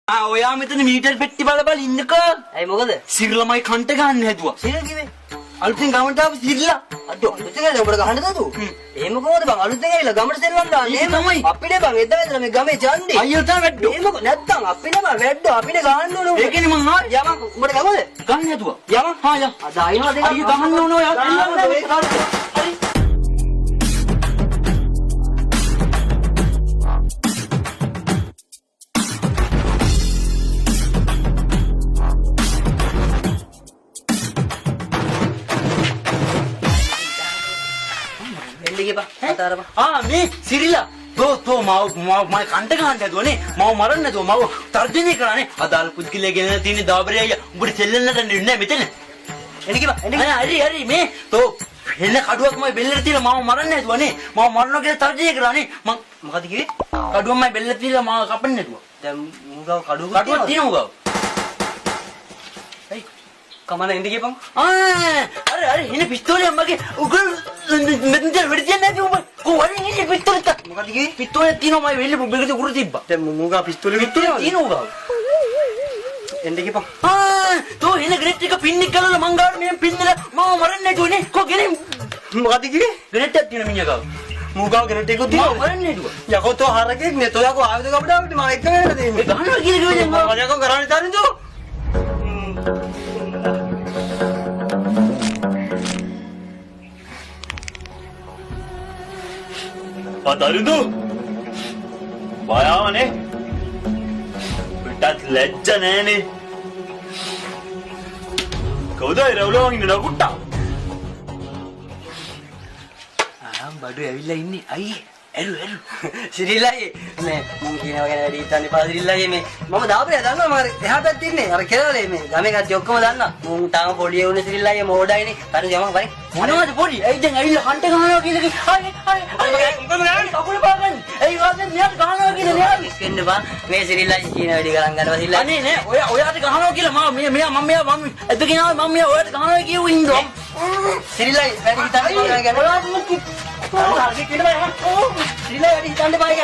ඔයා මෙතන මීටර් පෙට්ටි බල ඉන්නකෝ. ඇයි මොකද? සිරිලමයි කන්ට ගන්න හැදුවා. සිරිල් කිව්වේ? අලුතෙන් ගමට ආපු සිරිලා. අඩෝ අලුතෙන් ඇවිල්ලා උඹට ගහන්නද තු? එහෙම කොහොමද බං අලුතෙන් ඇවිල්ලා ගමට සෙල්ලම් දාන්නේ? ඒක තමයි. අපිනේ බං එදා ඉඳලා මේ ගමේ ඡන්දේ. අයියෝ තමයි වැද්දෝ. එහෙම නැත්තම් අපිනේ බං වැද්දෝ අපිනේ ගහන්න ඕන. ඒකනේ මං ආවේ. යමන් උඹට ගමද? ගන්න හැදුවා. යමන් හා යා. අද ආයෙනවා දෙක. අයියෝ ගහන්න ඕන ඔයා. හරි. මේ සිරිලා තෝ මම කන්ට ගන්න හැදුවනේ මම මරන්න හැදුවා මම තර්ජනය කරානේ අදාළ පුද්ගලයා ගෙන තියෙන දාබරය අයියා උඹට සෙල්ලන්නට නෑ මෙතන හරි මේ තෝ හෙන්න කඩුවක් මම බෙල්ලට තියලා මම මරන්න හැදුවනේ මම මරනවා කියලා තර්ජනය කරානේ මම මොකද කිව්වේ කඩුවක් මම බෙල්ලට තියලා මම කපන්න හැදුවා දැන් මුගව කඩුවක් තියෙනවා මුගව කමන එන්න ගියපන් අरे ඉන්නේ පිස්තෝලේ අම්මගේ උගල් මෙතන වෙඩි තියන්නේ නැති උඹ කොහොමද ඉන්නේ පිස්තෝලෙත් මොකද කිව්වේ පිස්තෝලේ තියෙනවා මම වෙල්ලේ බෙල්ලට උගුර තිබ්බා දැන් මුගව පිස්තෝලේ තියෙනවා එන්න ගියපන් තෝ එන ග්‍රේට් එක පින්නික් ගලවලා මං ගාවට මෙහෙන් පින්නලා මම මරන්නේ නැතුවනේ කො ගෙනේ මොකද කිව්වේ ග්‍රේට් එකක් තියෙන මිනිහා ගාව මුගව ග්‍රේට් එකක් තියෙනවා මරන්නේ නැතුව යකෝ තෝ හරකෙක් නේ තෝ යකෝ ආයුධ කපඩ ආවිත් මම එක වෙනට දෙන්නේ ගහනවා කියලා කිව්වේ මම යකෝ කරන්නේ තරින්ද Patarindo බයවනේ පිටත් ලැජ්ජ නෑනේ කවුද රවුලවන් ඉන්න නකුට්ටා බඩු ඇවිල්ලා ඉන්නේ අයියේ ඇරු සිරිල්ලයි මේ මම කියනවා ගැන වැඩි හිතන්නේ පා සිරිල්ලයි මේ මම දාපේ දන්නවා මම එහා පැත්තේ ඉන්නේ අර කෙරවලේ මේ ගමේ කට්ටිය ඔක්කොම දන්නවා මම තාම පොඩි වුණේ සිරිල්ලයි මොඩයිනේ හරි යමන් බයි මොනවද පොඩි ඇයි දැන් ඇවිල්ලා කන්ට ගහනවා කියලා හරි කකුල පාගන්න ඇයි වාදෙන් මෙයාට ගහනවා කියලා න්යාලි එන්න බා මේ සිරිල්ලයි කියන වැඩි ගණන් ගන්නවා සිරිල්ලයි අනේ නෑ ඔයාට ගහනවා කියලා මම එතගෙන ආවේ මම මෙයා ඔයාට ගහනවා කියුව ඉන්නවා සිරිල්ලයි වැඩි හිතන්නේ ගැන ඔයාට මුකි සිරිල්ලයි වැඩි හිතන්න බෑ